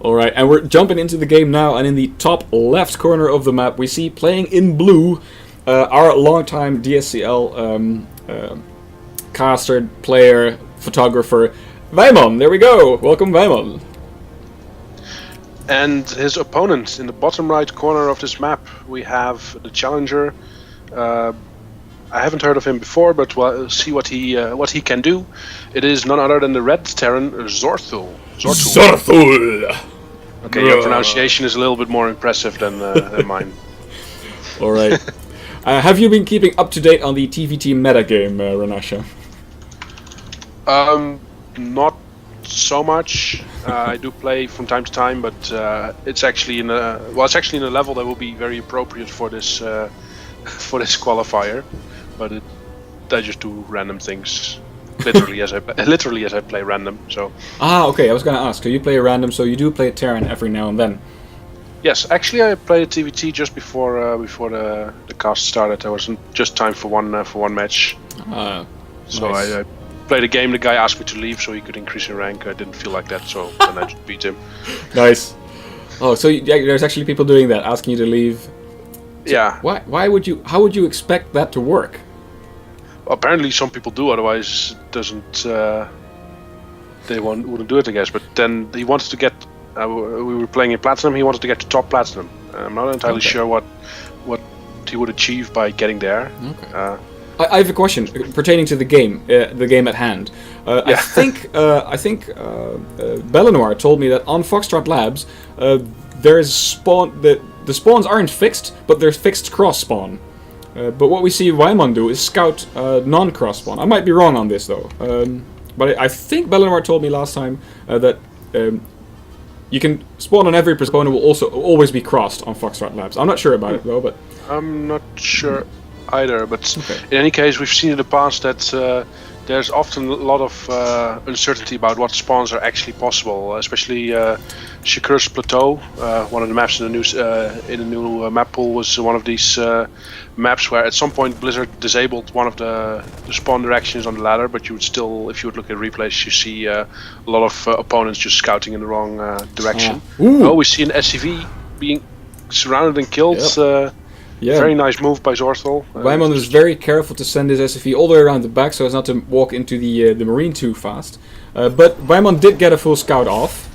Alright, and we're jumping into the game now, and in the top left corner of the map, we see playing in blue our longtime DSCL caster, player, photographer, Weiman. There we go. Welcome, Weiman. And his opponent in the bottom right corner of this map, we have the challenger. I haven't heard of him before, but we'll see what he can do. It is none other than the red Terran, Zhortul. Zhortul! Okay, your pronunciation is a little bit more impressive than mine. Alright. Have you been keeping up to date on the TVT metagame, Renasha? Not so much. I do play from time to time, but it's actually in a level that will be very appropriate for this qualifier. But I just do random things, literally as I play random. So. Okay. I was gonna ask. So you play random, so you do play Terran every now and then. Yes, actually, I played TVT just before the cast started. I wasn't just time for one match. So nice. I played a game. The guy asked me to leave so he could increase in rank. I didn't feel like that, so then I just beat him. Nice. Oh, so there's actually people doing that, asking you to leave. So yeah. Why would you? How would you expect that to work? Well, apparently, some people do. Otherwise, it doesn't. They wouldn't do it, I guess. But then he wanted to get. We were playing in Platinum. He wanted to get to top Platinum. I'm not entirely sure what he would achieve by getting there. Okay. I have a question pertaining to the game at hand. Yeah. I think Belenoir told me that on Foxtrot Labs there is spawn. The spawns aren't fixed, but there's fixed cross spawn. But what we see Weiman do is scout non-cross spawn. I might be wrong on this though. But I think Belenoir told me last time that you can spawn on every spawn. It will also always be crossed on Foxtrot Labs. I'm not sure about it though, but I'm not sure either. But in any case, we've seen in the past that there's often a lot of uncertainty about what spawns are actually possible, especially Shakur's Plateau. One of the maps in the new map pool was one of these maps where at some point Blizzard disabled one of the spawn directions on the ladder, but you would still, if you would look at replays, you see a lot of opponents just scouting in the wrong direction. Oh, we see an SCV being surrounded and killed. Yep. Yeah. Very nice move by Zhortul. Weiman was very careful to send his SFV all the way around the back so as not to walk into the Marine too fast. But Weiman did get a full scout off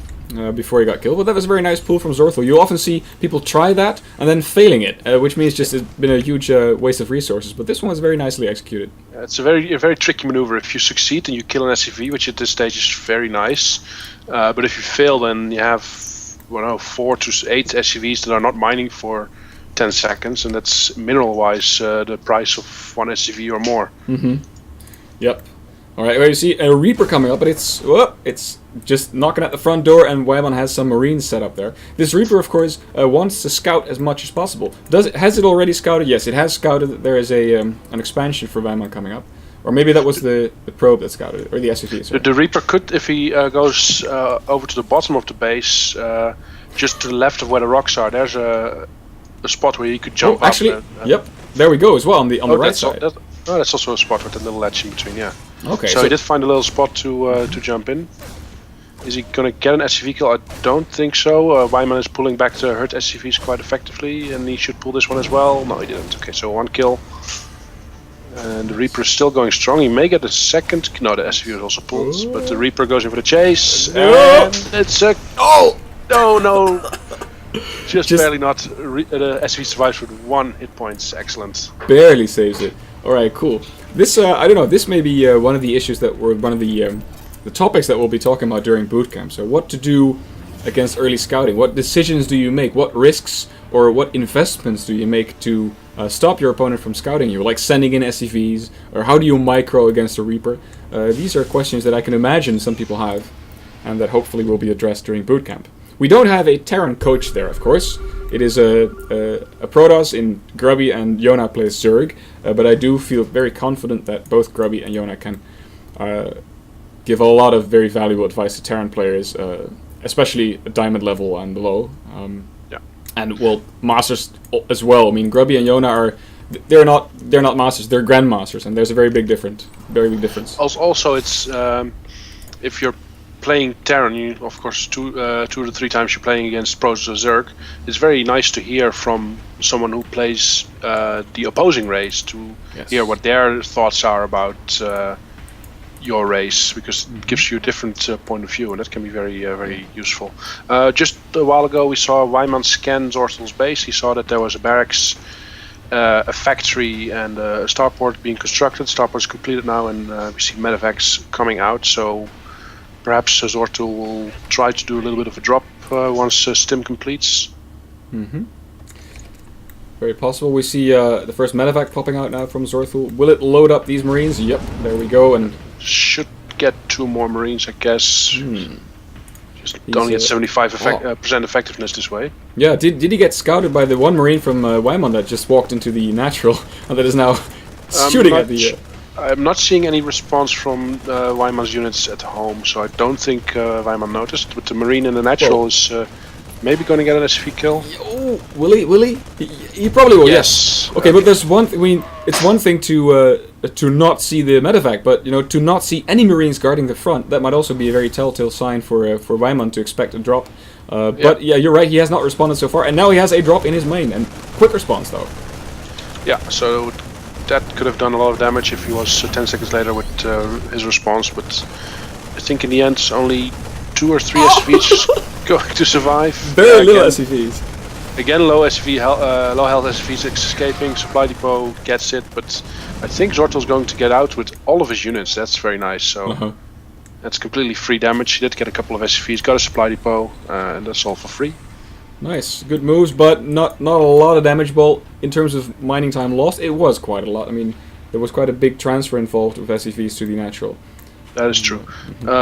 before he got killed. But that was a very nice pull from Zhortul. You often see people try that and then failing it, which means just it's been a huge waste of resources. But this one was very nicely executed. It's a very tricky maneuver. If you succeed and you kill an SCV, which at this stage is very nice, but if you fail, then you have 4 to 8 SCVs that are not mining for 10 seconds, and that's mineral-wise the price of one SCV or more. Mm-hmm. Yep. All right. Well, you see a Reaper coming up, but it's just knocking at the front door, and Weiman has some Marines set up there. This Reaper, of course, wants to scout as much as possible. Has it already scouted? Yes, it has scouted. There is an expansion for Weiman coming up, or maybe that was the probe that scouted it, or the SCV. The Reaper could, if he goes over to the bottom of the base, just to the left of where the rocks are. There's a spot where you could jump up. Actually, yep, there we go as well on the right side. That's also a spot with a little ledge in between, yeah. Okay. So he did find a little spot to jump in. Is he gonna get an SCV kill? I don't think so. Weiman is pulling back the hurt SCVs quite effectively, and he should pull this one as well. No, he didn't. Okay, so 1 kill. And the Reaper is still going strong. He may get a second. No, the SCV is also pulled, but the Reaper goes in for the chase. And it's a no. Just barely not. The SV survives with 1 hit points. Excellent. Barely saves it. All right, cool. This I don't know. This may be one of the issues that were one of the topics that we'll be talking about during bootcamp. So, what to do against early scouting? What decisions do you make? What risks or what investments do you make to stop your opponent from scouting you? Like sending in SCVs, or how do you micro against a Reaper? These are questions that I can imagine some people have, and that hopefully will be addressed during bootcamp. We don't have a Terran coach there, of course. It is a Protoss in Grubby, and Yona plays Zerg. But I do feel very confident that both Grubby and Yona can give a lot of very valuable advice to Terran players, especially at Diamond level and below. And well, Masters as well. I mean, Grubby and Yona they're not Masters, they're Grandmasters, and there's a very big difference. Also, it's if you're playing Terran, you, of course, two to 3 times you're playing against pros Zerg, it's very nice to hear from someone who plays the opposing race to hear what their thoughts are about your race, because it gives you a different point of view, and that can be very useful. Just a while ago, we saw Weiman scan Zhortul's base. He saw that there was a barracks, a factory, and a starport being constructed. Starport is completed now, and we see medevacs coming out. So perhaps Zhortul will try to do a little bit of a drop once Stim completes. Very possible. We see the first medevac popping out now from Zhortul. Will it load up these Marines? Yep, there we go. And should get 2 more Marines, I guess. Just only at 75% effectiveness this way. Yeah, did he get scouted by the one Marine from Weiman that just walked into the natural and that is now shooting at the... I'm not seeing any response from Weiman's units at home, so I don't think Weiman noticed. But the Marine in the natural is maybe going to get an SV kill. Oh, will he? He probably will. Yes. Okay, but there's one. I mean, it's one thing to not see the medevac, but to not see any Marines guarding the front. That might also be a very telltale sign for Weiman to expect a drop. But yeah, you're right. He has not responded so far, and now he has a drop in his main, and quick response though. Yeah. So that could have done a lot of damage if he was 10 seconds later with his response, but I think in the end it's only 2 or 3 SCVs going to survive. Very little SCVs. Again, low health SCVs escaping. Supply depot gets it, but I think Zhortul's going to get out with all of his units. That's very nice. So that's completely free damage. He did get a couple of SCVs, got a supply depot, and that's all for free. Nice, good moves, but not a lot of damage. Well, in terms of mining time lost, it was quite a lot. I mean, there was quite a big transfer involved with SCVs to the natural. That is true.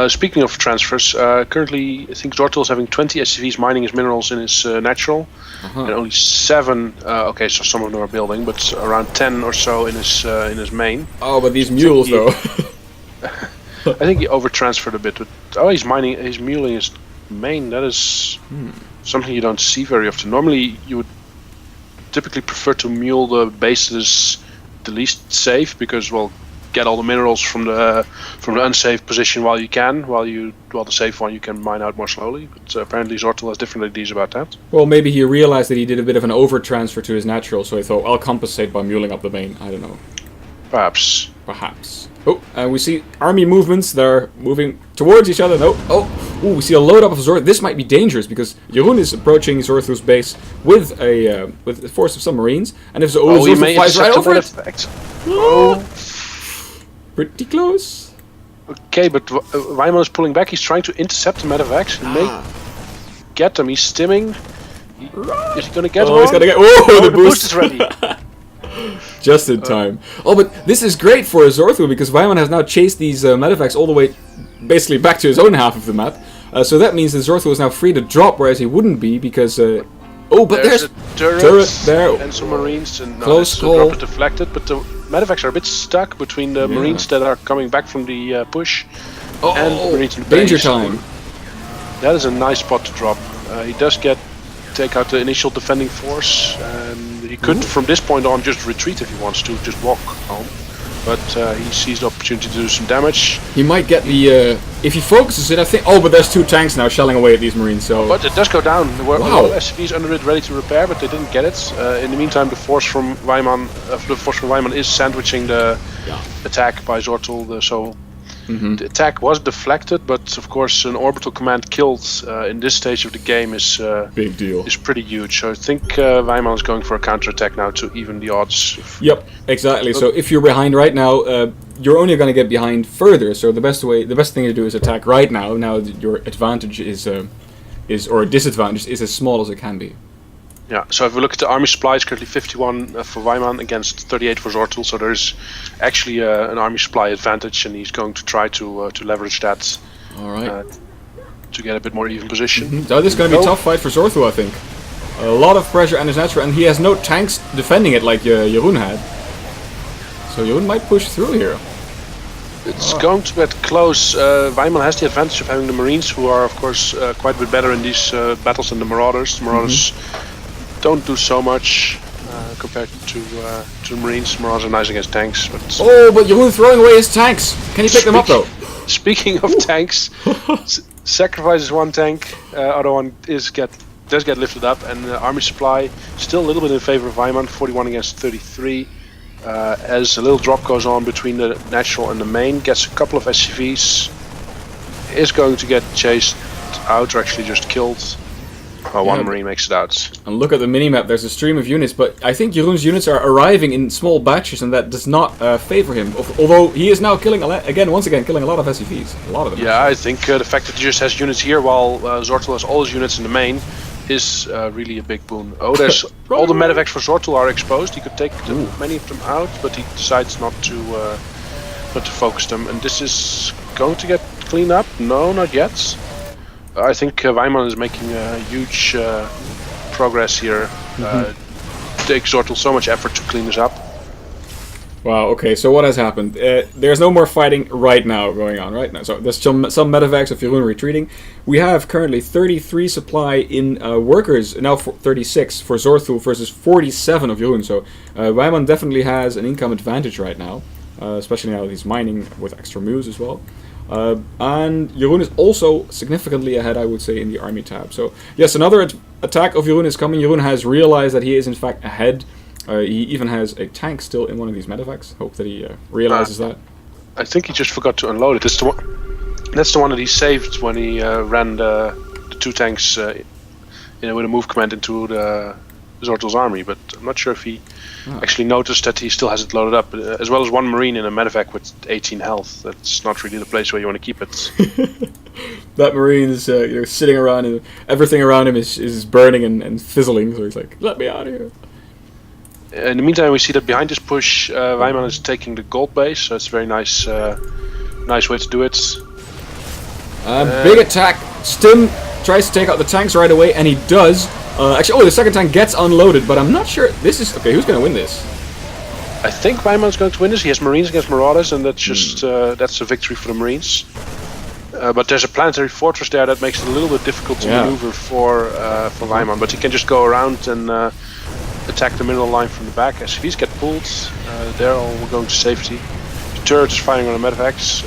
Speaking of transfers, currently I think Zhortul is having 20 SCVs mining his minerals in his natural, and only 7. Okay, so some of them are building, but around 10 or so in his main. Oh, but these mules though. I think he over-transferred a bit. But, he's mining, he's muling his main. That is something you don't see very often. Normally, you would typically prefer to mule the bases the least safe, because get all the minerals from the unsafe position while you can, while the safe one you can mine out more slowly. But apparently Zhortul has different ideas about that. Well, maybe he realized that he did a bit of an over transfer to his natural, so he thought, I'll compensate by muling up the main. I don't know. Perhaps. Oh, and we see army movements. They're moving towards each other. No. Oh, we see a load up of Zhortul. This might be dangerous because Jeroen is approaching Zhortul's base with a force of some Marines, and if Zhortul flies right over it. Pretty close. Okay, but Weiman is pulling back. He's trying to intercept the medevacs. He may get them. He's stimming. Is he going to get them? He's going to get... Oh, the boost is ready. Just in time. Oh, but this is great for Zhortul because Weiman has now chased these medevacs all the way, basically back to his own half of the map. So that means that Zhortul is now free to drop, whereas he wouldn't be because... but there's a turret there. And some Marines. And close call. Drop is deflected, but the medevacs are a bit stuck between the Marines that are coming back from the push and the Marines in the danger base. time. That is a nice spot to drop. He does take out the initial defending force, and he could from this point on just retreat if he wants to, just walk home. But he sees the opportunity to do some damage. He might get the... if he focuses it, I think... Oh, but there's 2 tanks now shelling away at these Marines, so... But it does go down. There were a lot of SCVs under it ready to repair, but they didn't get it. In the meantime, the force from Weiman is sandwiching the attack by Zhortul, so... The attack was deflected, but of course an orbital command killed in this stage of the game is big deal. Is pretty huge. So I think Weiman is going for a counterattack now to even the odds. Yep, exactly. So if you're behind right now, you're only going to get behind further. So the best thing to do is attack right now. Now that your advantage or disadvantage is as small as it can be. Yeah, so if we look at the army supply, it's currently 51 for Weiman against 38 for Zhortul, so there's actually an army supply advantage, and he's going to try to leverage that. All right. To get a bit more even position. So this is going to be a tough fight for Zhortul, I think. A lot of pressure on his natural, and he has no tanks defending it like Jeroen had. So Jeroen might push through here. It's going to get close. Weiman has the advantage of having the Marines, who are of course quite a bit better in these battles than the Marauders. The Marauders don't do so much compared to the Marines. Marauders are nice against tanks. But but Jeroen throwing away his tanks. Can he pick them up though? Speaking of tanks, sacrifices one tank, other one does get lifted up, and army supply still a little bit in favor of Weiman, 41 against 33. As a little drop goes on between the natural and the main, gets a couple of SCVs, is going to get chased out or actually just killed. One Marine makes it out. And look at the minimap, there's a stream of units, but I think Jeroen's units are arriving in small batches, and that does not favor him. Although he is now killing, once again, killing a lot of SCVs. A lot of them. Yeah, I think the fact that he just has units here while Zhortul has all his units in the main is really a big boon. Oh, there's all the medevacs for Zhortul are exposed. He could take many of them out, but he decides not to focus them. And this is going to get cleaned up? No, not yet. I think Weiman is making a huge progress here. Takes Zhortul so much effort to clean this up. Wow, okay, so what has happened? There's no more fighting right now going on, right now. So there's some medevacs of Jeroen retreating. We have currently 33 supply in workers, now 36 for Zhortul versus 47 of Jeroen. So Weiman definitely has an income advantage right now, especially now that he's mining with extra moves as well. And Jeroen is also significantly ahead, I would say, in the army tab. So yes, another attack of Jeroen is coming. Jeroen has realized that he is in fact ahead. He even has a tank still in one of these medevacs. Hope that he realizes that. I think he just forgot to unload it. That's the one that he saved when he ran the 2 tanks with a move command into the Zhortul's army. But I'm not sure if he actually noticed that he still has it loaded up, as well as 1 Marine in a medevac with 18 health. That's not really the place where you want to keep it. That Marine is sitting around, and everything around him is burning and fizzling. So he's like, "Let me out of here." In the meantime, we see that behind this push, Weiman is taking the gold base, so it's a very nice way to do it. Big attack. Stim tries to take out the tanks right away, and he does. Actually, the second tank gets unloaded, but I'm not sure. This is okay. Who's going to win this? I think Weiman's going to win this. He has Marines against Marauders, and that's just that's a victory for the Marines. But there's a planetary fortress there that makes it a little bit difficult to maneuver for Weiman. But he can just go around and attack the mineral line from the back. SCVs get pulled. They're all going to safety. The turret is firing on the medevacs.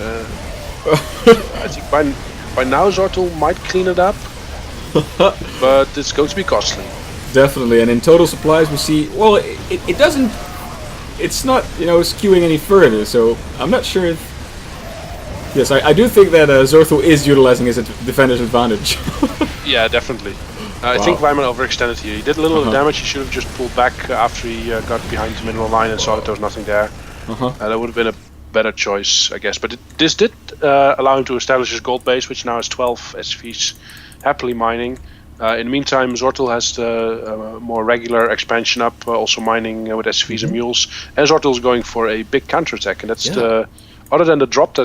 I think by now Zhortul might clean it up, but it's going to be costly. Definitely, and in total supplies we see, well, it doesn't, it's not, skewing any further, so I'm not sure if, yes, I do think that Zhortul is utilizing his defender's advantage. Yeah, definitely. I think Weiman overextended here. He did a little bit of damage. He should have just pulled back after he got behind the mineral line and saw that there was nothing there. That would have been a better choice, I guess. But this did allow him to establish his gold base, which now has 12 SCVs happily mining. In the meantime, Zhortul has the more regular expansion up, also mining with SCVs and mules. And Zhortul is going for a big counterattack, and that's the... Other than the drops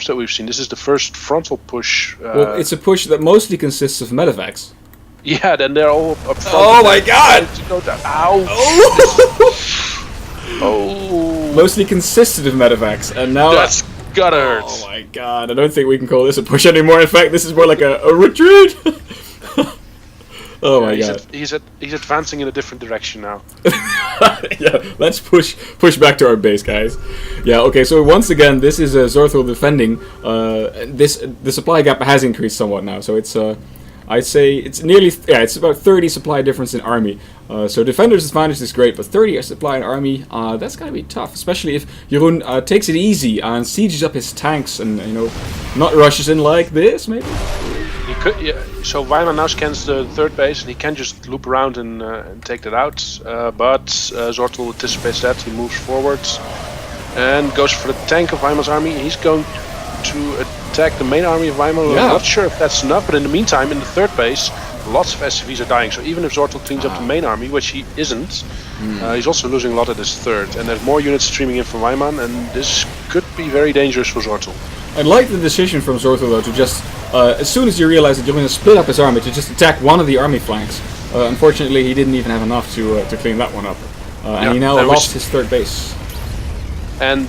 that we've seen, this is the first frontal push. Well, it's a push that mostly consists of medevacs. Yeah, then they're all up front. Oh my god! Ow! Oh! Mostly consisted of medevacs, and now... That's gotta hurt. Oh my god, I don't think we can call this a push anymore. In fact, this is more like a retreat! Oh my god. He's advancing in a different direction now. Yeah, let's push back to our base, guys. Yeah, okay, so once again, this is Zhortul defending. The supply gap has increased somewhat now, so it's... I'd say it's nearly, it's about 30 supply difference in army. So defender's advantage is great, but 30 supply in army, that's gonna be tough, especially if Jeroen takes it easy and sieges up his tanks and, not rushes in like this, maybe? He could, yeah. So Weiman now scans the third base and he can just loop around and take that out. But Zhortul anticipates that, he moves forwards and goes for the tank of Weiman's army. He's going to attack the main army of Weiman. I'm not sure if that's enough, but in the meantime, in the third base, lots of SCVs are dying. So even if Zhortul cleans up the main army, which he isn't, he's also losing a lot at his third. And there's more units streaming in from Weiman, and this could be very dangerous for Zhortul. I like the decision from Zhortul though to just, as soon as he realized that you're going to split up his army, to just attack one of the army flanks. Unfortunately, he didn't even have enough to clean that one up. And he now lost his third base. And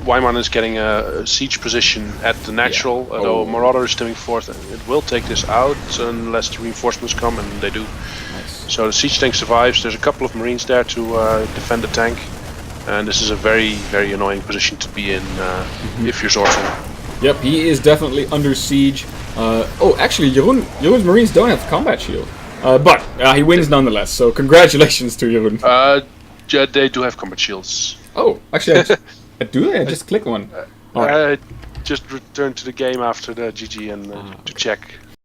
Weiman is getting a siege position at the natural, though Marauder is stemming forth. It will take this out unless the reinforcements come, and they do. Nice. So the siege tank survives. There's a couple of Marines there to defend the tank. And this is a very, very annoying position to be in if you're Zhortul. Yep, he is definitely under siege. Oh, actually, Jeroen's Marines don't have combat shield. But he wins nonetheless, so congratulations to Jeroen. Yeah, they do have combat shields. Oh, actually, do they? I just click one. I just returned to the game after the GG and to check.